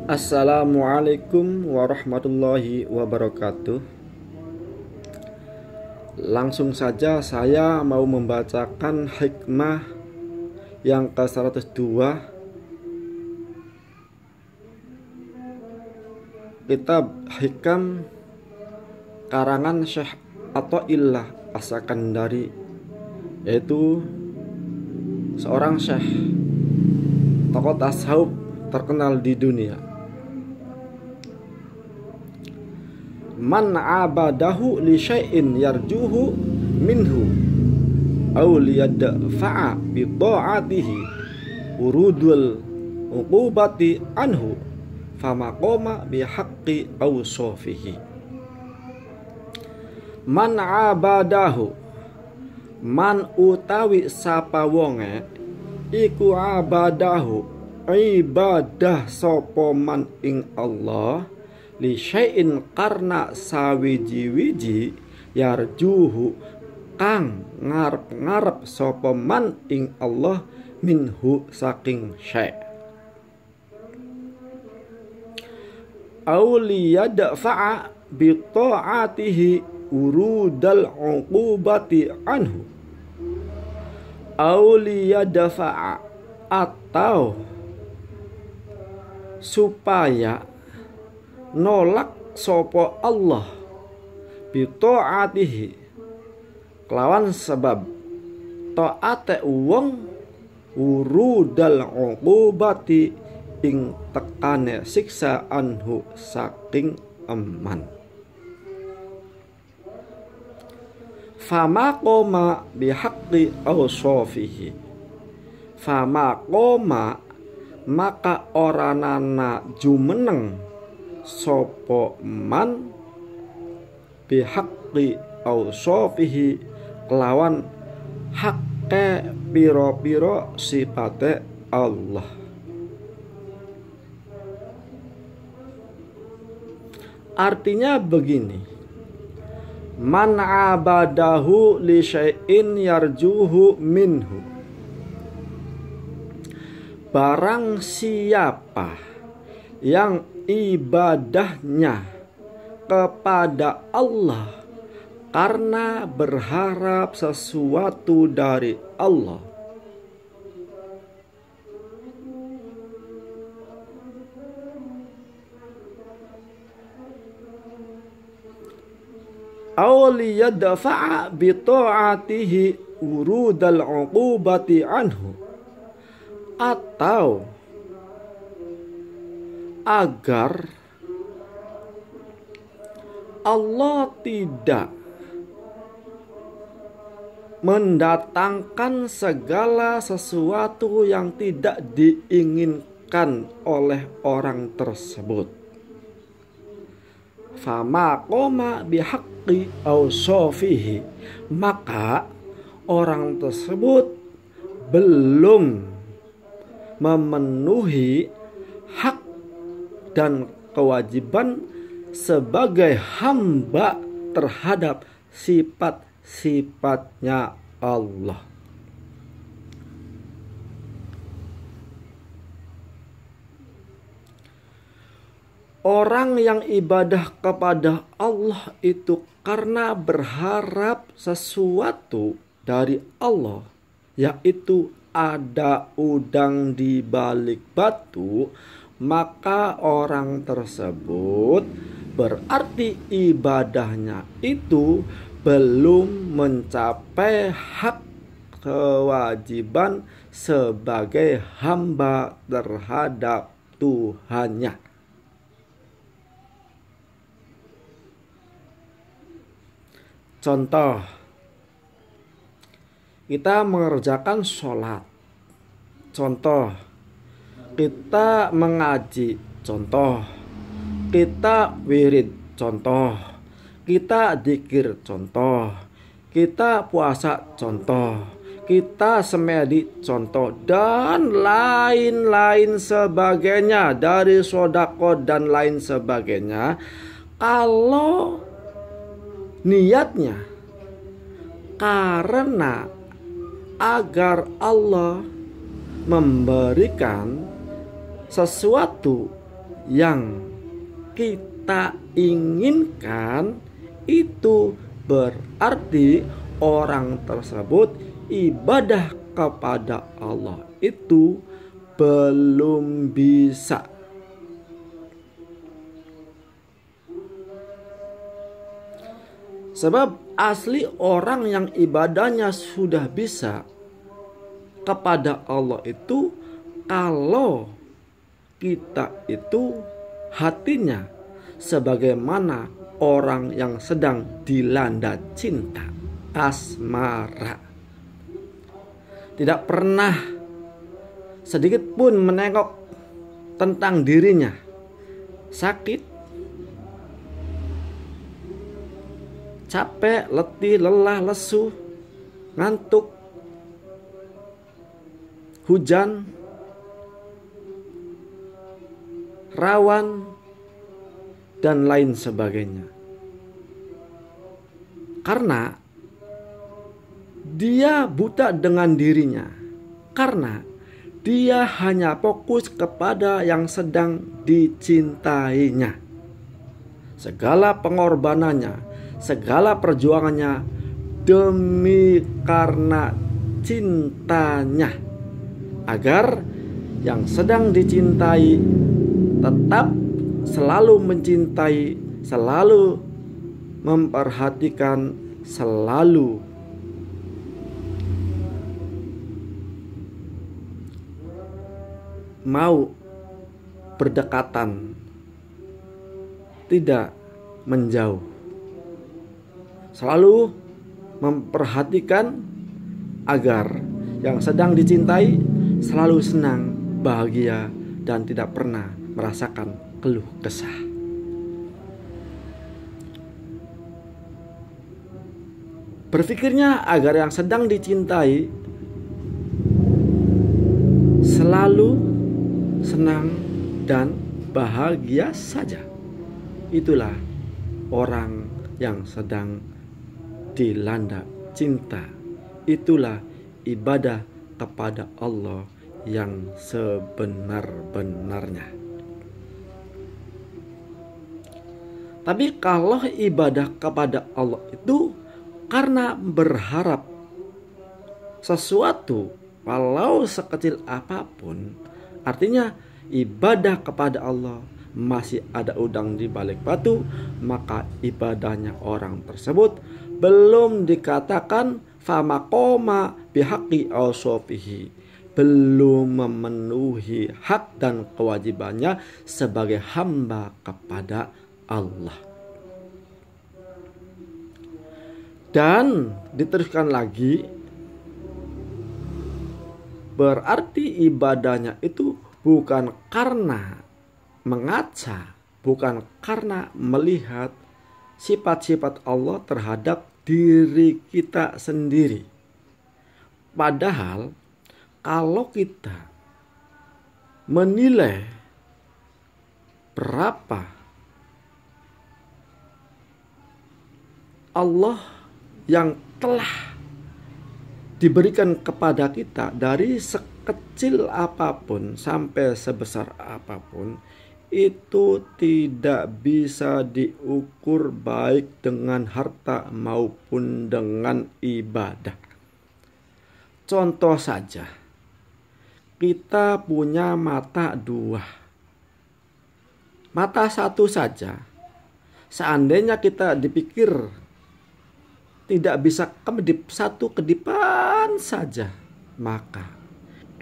Assalamualaikum warahmatullahi wabarakatuh. Langsung saja saya mau membacakan hikmah yang ke-102 Kitab Hikam karangan Syekh Athaillah As-Sakandari, yaitu seorang syekh tokoh tasawuf terkenal di dunia. Man abadahu li syai'in yarjuhu minhu aw liyadfa'a bi ta'atihi urudul uqubati anhu famaqama bi haqqi awsafihi. Man abadahu, man utawi sapa wonge iku abadahu ibadah sapa man ing Allah li syai'in karna sawiji-wiji yarjuhu kang ngarep-ngarep sapa man ing Allah minhu saking syai'. Auliyadfa'a bi ta'atihi urudal uqubati anhu. Auliyadfa'a atau supaya nolak sopo Allah bi ta'atihi kelawan sebab ta'ate wong urudal uqubati ing tekane siksa anhu saking eman. Fama qoma bihaqqi awsafihi, fama qoma maka oranana jumeneng sopo man bihaqqi awsafihi kelawan hakke piro-piro sifate Allah. Artinya begini, man abadahu li syai'in yarjuhu minhu, barang siapa yang ibadahnya kepada Allah karena berharap sesuatu dari Allah, awliyadfa'a bi ta'atihi urudal uqubati anhu, atau agar Allah tidak mendatangkan segala sesuatu yang tidak diinginkan oleh orang tersebut. Fama qoma bihaqqi awsafihi, maka orang tersebut belum memenuhi hak dan kewajiban sebagai hamba terhadap sifat-sifatnya Allah. Orang yang ibadah kepada Allah itu karena berharap sesuatu dari Allah, yaitu ada udang di balik batu, maka orang tersebut berarti ibadahnya itu belum mencapai hak kewajiban sebagai hamba terhadap Tuhannya. Contoh, kita mengerjakan sholat. Contoh, kita mengaji. Contoh, kita wirid. Contoh, kita dzikir. Contoh, kita puasa. Contoh, kita semedi. Contoh, dan lain-lain sebagainya dari sodako dan lain sebagainya. Kalau niatnya karena agar Allah memberikan sesuatu yang kita inginkan, itu berarti orang tersebut ibadah kepada Allah itu belum bisa. Sebab asli orang yang ibadahnya sudah bisa kepada Allah itu kalau kita itu hatinya sebagaimana orang yang sedang dilanda cinta, asmara. Tidak pernah sedikit pun menengok tentang dirinya, sakit, capek, letih, lelah, lesu, ngantuk, hujan, rawan, dan lain sebagainya. Karena dia buta dengan dirinya, karena dia hanya fokus kepada yang sedang dicintainya. Segala pengorbanannya, segala perjuangannya demi karena cintanya, agar yang sedang dicintai tetap selalu mencintai, selalu memperhatikan, selalu mau berdekatan, tidak menjauh, selalu memperhatikan agar yang sedang dicintai selalu senang, bahagia, dan tidak pernah merasakan keluh kesah. Berpikirnya agar yang sedang dicintai selalu senang dan bahagia saja. Itulah orang yang sedang dilanda cinta. Itulah ibadah kepada Allah yang sebenar-benarnya. Tapi kalau ibadah kepada Allah itu karena berharap sesuatu walau sekecil apapun, artinya ibadah kepada Allah masih ada udang di balik batu, maka ibadahnya orang tersebut belum dikatakan famaqoma bihaqi ausofihi, belum memenuhi hak dan kewajibannya sebagai hamba kepada Allah. Dan diteruskan lagi, berarti ibadahnya itu bukan karena mengaca, bukan karena melihat sifat-sifat Allah terhadap diri kita sendiri. Padahal kalau kita menilai berapa Allah yang telah diberikan kepada kita, dari sekecil apapun sampai sebesar apapun, itu tidak bisa diukur baik dengan harta maupun dengan ibadah. Contoh saja, kita punya mata dua, mata satu saja, seandainya kita dipikir tidak bisa kedip, satu kedipan saja, maka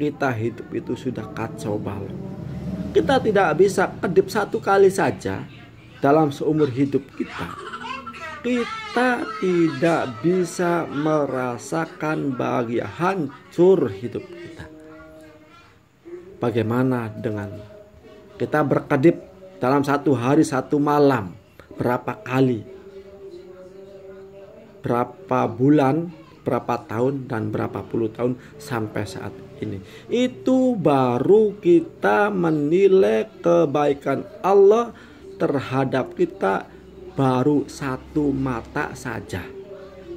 kita hidup itu sudah kacau balau. Kita tidak bisa kedip satu kali saja dalam seumur hidup kita. Kita tidak bisa merasakan bahagia, hancur hidup kita. Bagaimana dengan kita berkedip dalam satu hari satu malam berapa kali? Berapa bulan, berapa tahun, dan berapa puluh tahun sampai saat ini. Itu baru kita menilai kebaikan Allah terhadap kita, baru satu mata saja,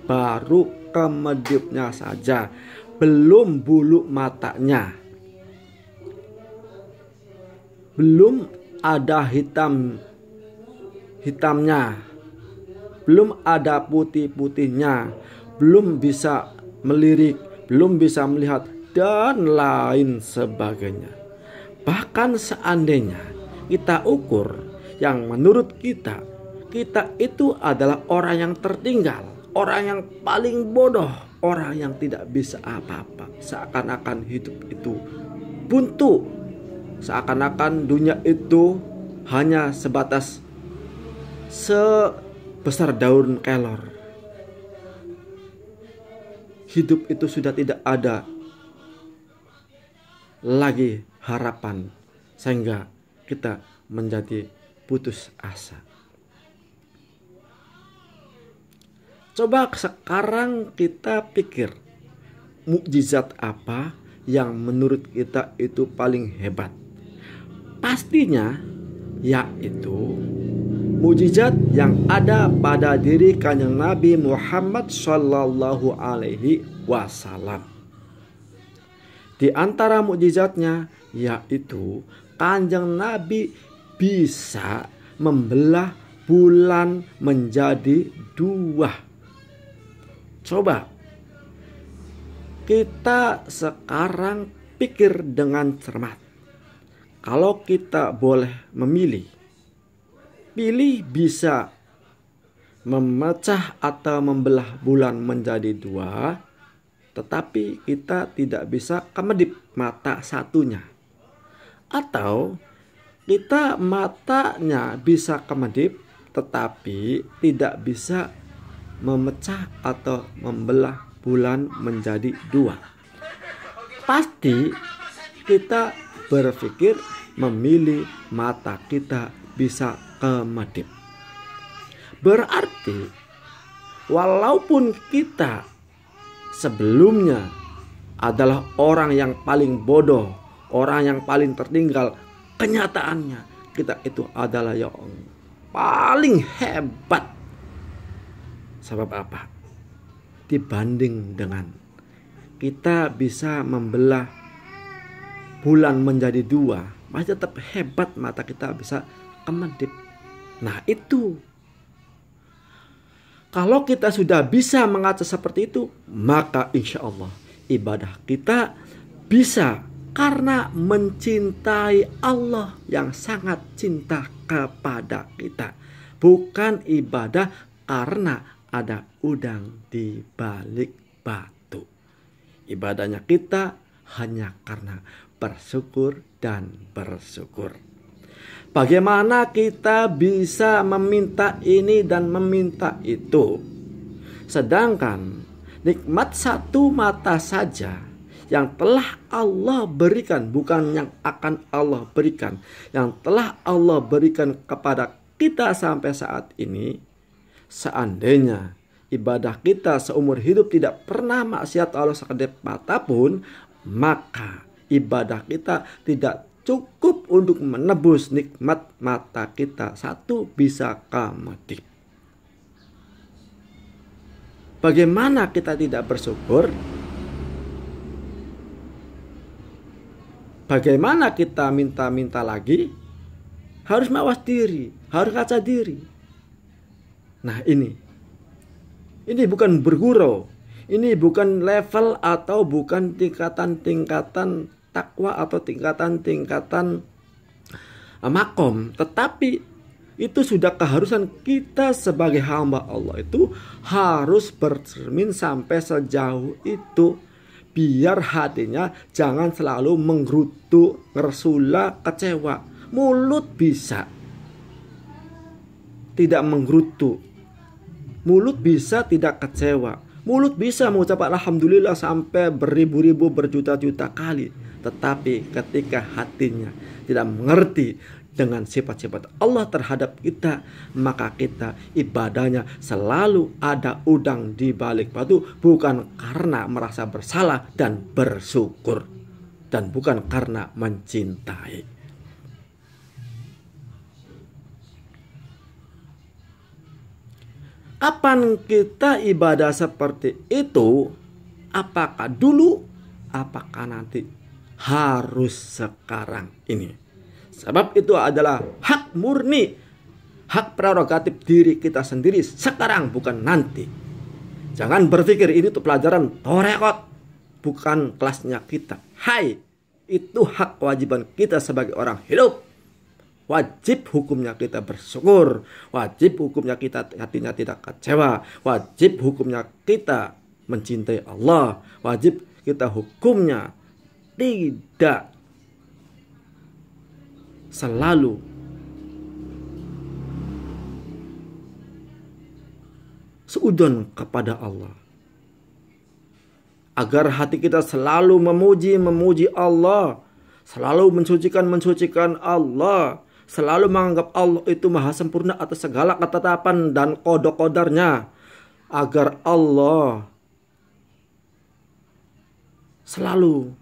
baru kemedipnya saja, belum bulu matanya, belum ada hitamnya, belum ada putih-putihnya, belum bisa melirik, belum bisa melihat, dan lain sebagainya. Bahkan seandainya kita ukur yang menurut kita itu adalah orang yang tertinggal, orang yang paling bodoh, orang yang tidak bisa apa-apa, seakan-akan hidup itu buntu, seakan-akan dunia itu hanya sebatas sebesar daun kelor. Hidup itu sudah tidak ada lagi harapan, sehingga kita menjadi putus asa. Coba sekarang kita pikir, mukjizat apa yang menurut kita itu paling hebat? Pastinya yaitu mukjizat yang ada pada diri Kanjeng Nabi Muhammad Shallallahu Alaihi Wasallam. Di antara mukjizatnya yaitu Kanjeng Nabi bisa membelah bulan menjadi dua. Coba kita sekarang pikir dengan cermat. Kalau kita boleh memilih, pilih bisa memecah atau membelah bulan menjadi dua, tetapi kita tidak bisa kemedip mata satunya. Atau kita matanya bisa kemedip tetapi tidak bisa memecah atau membelah bulan menjadi dua. Pasti kita berpikir memilih mata kita bisa kemedip. Berarti walaupun kita sebelumnya adalah orang yang paling bodoh, orang yang paling tertinggal, kenyataannya kita itu adalah yang paling hebat. Sebab apa? Dibanding dengan kita bisa membelah bulan menjadi dua, masih tetap hebat, mata kita bisa kemedip. Nah itu, kalau kita sudah bisa mengaca seperti itu, maka insya Allah ibadah kita bisa karena mencintai Allah yang sangat cinta kepada kita. Bukan ibadah karena ada udang di balik batu. Ibadahnya kita hanya karena bersyukur dan bersyukur. Bagaimana kita bisa meminta ini dan meminta itu, sedangkan nikmat satu mata saja yang telah Allah berikan, bukan yang akan Allah berikan, yang telah Allah berikan kepada kita sampai saat ini. Seandainya ibadah kita seumur hidup tidak pernah maksiat Allah sekedip mata pun, maka ibadah kita tidak cukup untuk menebus nikmat mata kita satu bisa kemedip. Bagaimana kita tidak bersyukur? Bagaimana kita minta-minta lagi? Harus mawas diri, harus kaca diri. Nah ini bukan bergurau, ini bukan level atau bukan tingkatan-tingkatan takwa atau tingkatan-tingkatan makom, tetapi itu sudah keharusan kita sebagai hamba Allah itu harus bercermin sampai sejauh itu, biar hatinya jangan selalu menggerutu, ngersula, kecewa. Mulut bisa tidak menggerutu, mulut bisa tidak kecewa, mulut bisa mengucapkan alhamdulillah sampai beribu-ribu, berjuta-juta kali, tetapi ketika hatinya tidak mengerti dengan sifat-sifat Allah terhadap kita, maka kita ibadahnya selalu ada udang di balik batu, bukan karena merasa bersalah dan bersyukur, dan bukan karena mencintai. Kapan kita ibadah seperti itu? Apakah dulu? Apakah nanti? Harus sekarang ini. Sebab itu adalah hak murni, hak prerogatif diri kita sendiri sekarang, bukan nanti. Jangan berpikir ini tuh pelajaran torekot, bukan kelasnya kita. Hai, itu hak kewajiban kita sebagai orang hidup. Wajib hukumnya kita bersyukur, wajib hukumnya kita hatinya tidak kecewa, wajib hukumnya kita mencintai Allah, wajib kita hukumnya tidak selalu seudon kepada Allah. Agar hati kita selalu memuji Allah, selalu mensucikan Allah, selalu menganggap Allah itu maha sempurna atas segala ketetapan dan qada-qadarnya. Agar Allah selalu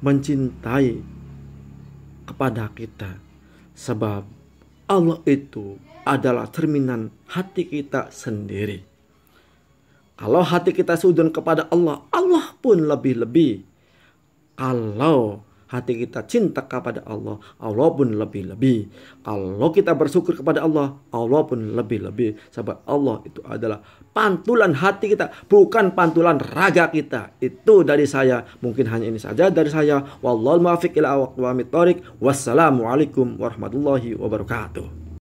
mencintai kepada kita. Sebab Allah itu adalah cerminan hati kita sendiri. Kalau hati kita seudon kepada Allah, Allah pun lebih-lebih. Kalau hati kita cinta kepada Allah, Allah pun lebih-lebih. Kalau kita bersyukur kepada Allah, Allah pun lebih-lebih. Sebab Allah itu adalah pantulan hati kita, bukan pantulan raga kita. Itu dari saya. Mungkin hanya ini saja dari saya. Wallahul muwaffiq ila aqwamit thoriq. Wassalamualaikum warahmatullahi wabarakatuh.